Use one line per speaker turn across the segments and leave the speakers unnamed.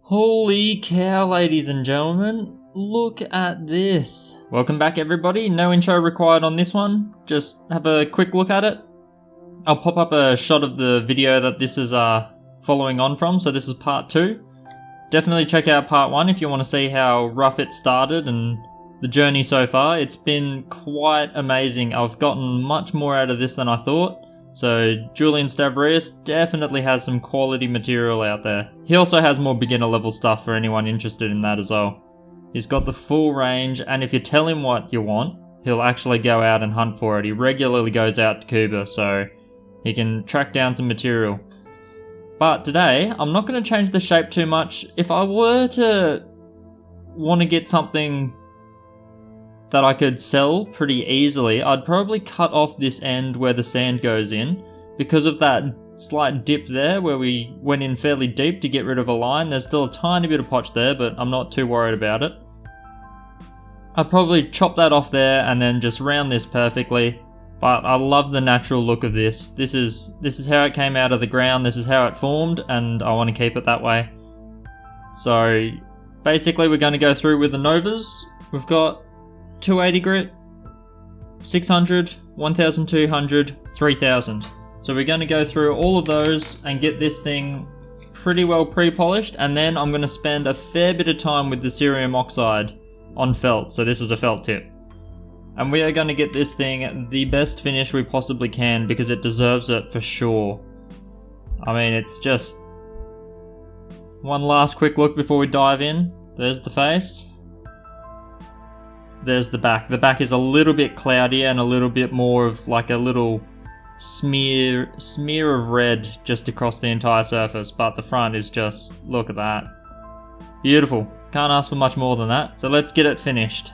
Holy cow, ladies and gentlemen, look at this. Welcome back everybody, no intro required on this one, just have a quick look at it. I'll pop up a shot of the video that this is following on from, so this is part 2. Definitely check out part 1 if you want to see how rough it started and the journey so far. It's been quite amazing. I've gotten much more out of this than I thought. So Julian Stavrius definitely has some quality material out there. He also has more beginner level stuff for anyone interested in that as well. He's got the full range, and if you tell him what you want, he'll actually go out and hunt for it. He regularly goes out to Coober, so he can track down some material. But today, I'm not going to change the shape too much. If I were to want to get something that I could sell pretty easily, I'd probably cut off this end where the sand goes in. Because of that slight dip there where we went in fairly deep to get rid of a line, there's still a tiny bit of potch there, but I'm not too worried about it. I'd probably chop that off there and then just round this perfectly. But I love the natural look of this. This is how it came out of the ground, this is how it formed, and I want to keep it that way. So basically we're going to go through with the Novas. We've got 280 grit, 600, 1200, 3000. So we're going to go through all of those and get this thing pretty well pre-polished, and then I'm going to spend a fair bit of time with the Cerium Oxide on felt. So this is a felt tip. And we are going to get this thing the best finish we possibly can because it deserves it for sure. I mean, it's just... One last quick look before we dive in. There's the face. There's the back. The back is a little bit cloudier and a little bit more of like a little smear of red just across the entire surface, but the front is just, look at that. Beautiful. Can't ask for much more than that. So let's get it finished.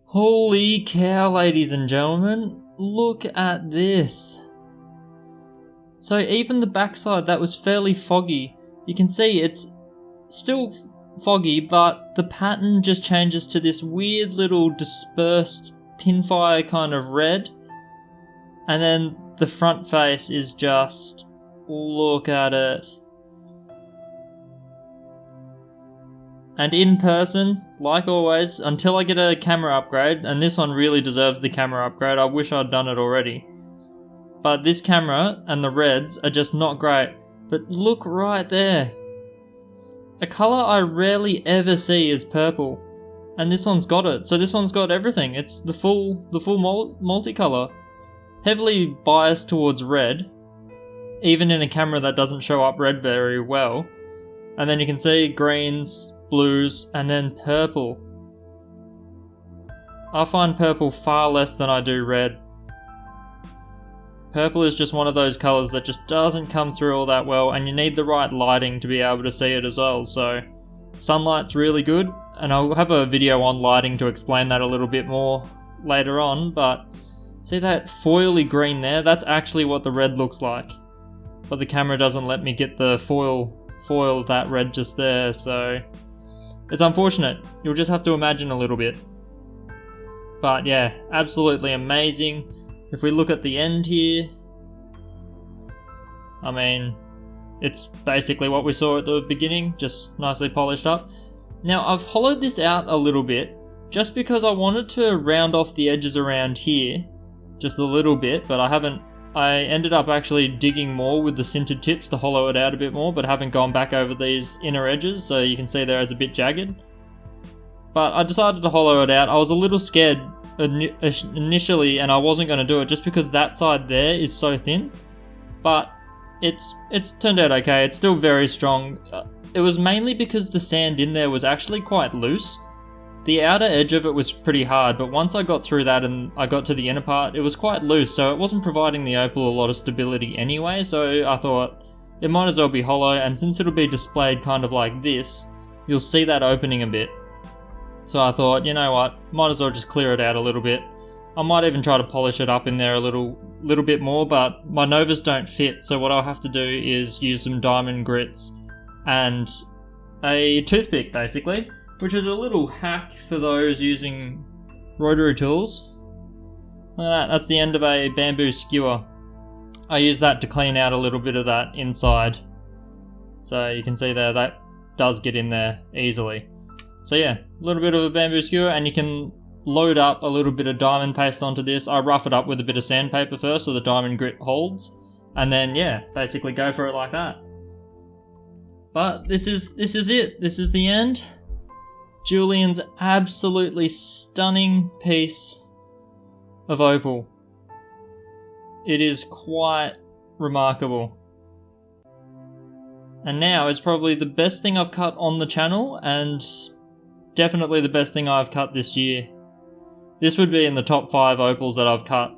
Holy cow, ladies and gentlemen, look at this. So even the backside that was fairly foggy, you can see it's still foggy, but the pattern just changes to this weird little dispersed pinfire kind of red. And then the front face is just, look at it. And in person, like always, until I get a camera upgrade, and this one really deserves the camera upgrade, I wish I'd done it already. But this camera and the reds are just not great. But look right there. A colour I rarely ever see is purple. And this one's got it. So this one's got everything. It's the full multicolour. Heavily biased towards red. Even in a camera that doesn't show up red very well. And then you can see greens, blues, and then purple. I find purple far less than I do red. Purple is just one of those colours that just doesn't come through all that well, and you need the right lighting to be able to see it as well. So sunlight's really good, and I'll have a video on lighting to explain that a little bit more later on. But see that foily green there? That's actually what the red looks like, but the camera doesn't let me get the foil foil of that red just there, so it's unfortunate. You'll just have to imagine a little bit. But yeah, absolutely amazing. If we look at the end here, I mean, it's basically what we saw at the beginning, just nicely polished up. Now I've hollowed this out a little bit, just because I wanted to round off the edges around here, just a little bit, but I ended up actually digging more with the sintered tips to hollow it out a bit more, but haven't gone back over these inner edges, so you can see there it's a bit jagged. But I decided to hollow it out. I was a little scared initially, and I wasn't going to do it just because that side there is so thin, but it's turned out okay. It's still very strong. It was mainly because the sand in there was actually quite loose. The outer edge of it was pretty hard, but once I got through that and I got to the inner part, it was quite loose, so it wasn't providing the opal a lot of stability anyway, so I thought it might as well be hollow, and since it'll be displayed kind of like this, you'll see that opening a bit. So I thought, you know what, might as well just clear it out a little bit. I might even try to polish it up in there a little bit more, but my novas don't fit, so what I'll have to do is use some diamond grits and a toothpick basically, which is a little hack for those using rotary tools. That's the end of a bamboo skewer. I use that to clean out a little bit of that inside. So you can see there, that does get in there easily. So yeah, a little bit of a bamboo skewer, and you can load up a little bit of diamond paste onto this. I rough it up with a bit of sandpaper first so the diamond grit holds, and then yeah, basically go for it like that. But this is it. This is the end. Julian's absolutely stunning piece of opal. It is quite remarkable. And now it's probably the best thing I've cut on the channel, and definitely the best thing I've cut this year. This would be in the top 5 opals that I've cut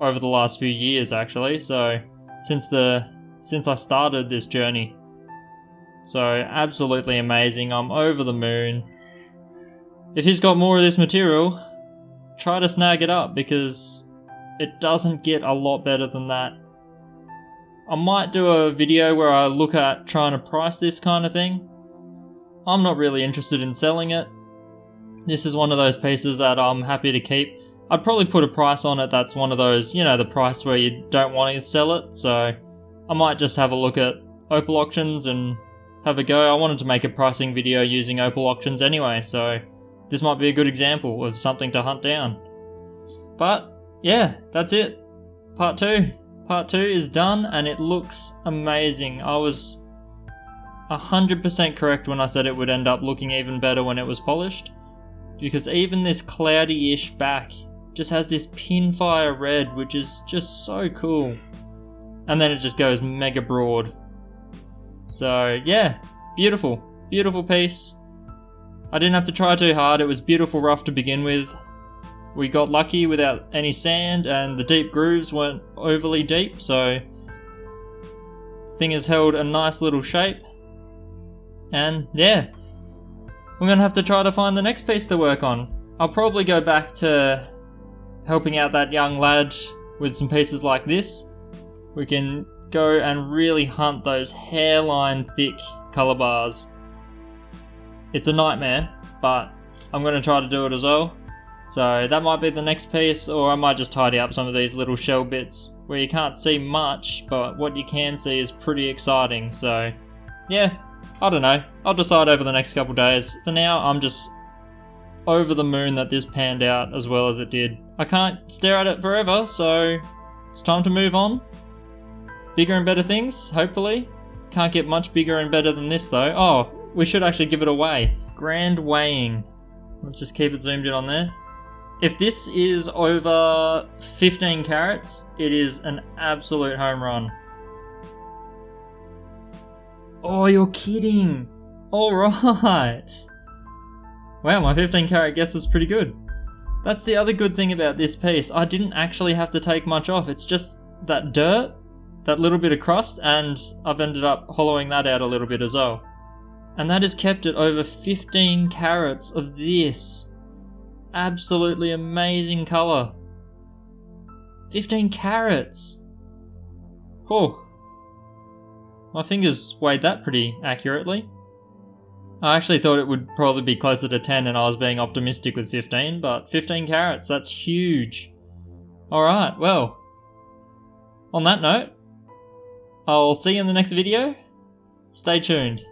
over the last few years actually, so since I started this journey. So absolutely amazing. I'm over the moon. If he's got more of this material, try to snag it up, because it doesn't get a lot better than that. I might do a video where I look at trying to price this kind of thing. I'm not really interested in selling it. This is one of those pieces that I'm happy to keep. I'd probably put a price on it that's one of those, you know, the price where you don't want to sell it, so I might just have a look at opal auctions and have a go. I wanted to make a pricing video using opal auctions anyway, so this might be a good example of something to hunt down. But yeah, that's it. Part 2. Part 2 is done, and it looks amazing. I was 100% correct when I said it would end up looking even better when it was polished, because even this cloudy-ish back just has this pinfire red, which is just so cool. And then it just goes mega broad. So yeah, beautiful, beautiful piece. I didn't have to try too hard. It was beautiful rough to begin with. We got lucky without any sand, and the deep grooves weren't overly deep, so the thing has held a nice little shape. And yeah, we're gonna have to try to find the next piece to work on. I'll probably go back to helping out that young lad with some pieces like this. We can go and really hunt those hairline thick colour bars. It's a nightmare, but I'm going to try to do it as well. So that might be the next piece, or I might just tidy up some of these little shell bits where you can't see much, but what you can see is pretty exciting. So yeah, I don't know. I'll decide over the next couple days. For now, I'm just over the moon that this panned out as well as it did. I can't stare at it forever, so it's time to move on. Bigger and better things, hopefully. Can't get much bigger and better than this though. Oh, we should actually give it a weigh. Grand weighing. Let's just keep it zoomed in on there. If this is over 15 carats, it is an absolute home run. Oh, you're kidding. Alright. Wow, my 15 carat guess was pretty good. That's the other good thing about this piece. I didn't actually have to take much off. It's just that dirt, that little bit of crust, and I've ended up hollowing that out a little bit as well. And that has kept it over 15 carats of this. Absolutely amazing colour. 15 carats. Oh. my fingers weighed that pretty accurately. I actually thought it would probably be closer to 10 and I was being optimistic with 15, but 15 carats, that's huge. Alright, well, on that note, I'll see you in the next video. Stay tuned.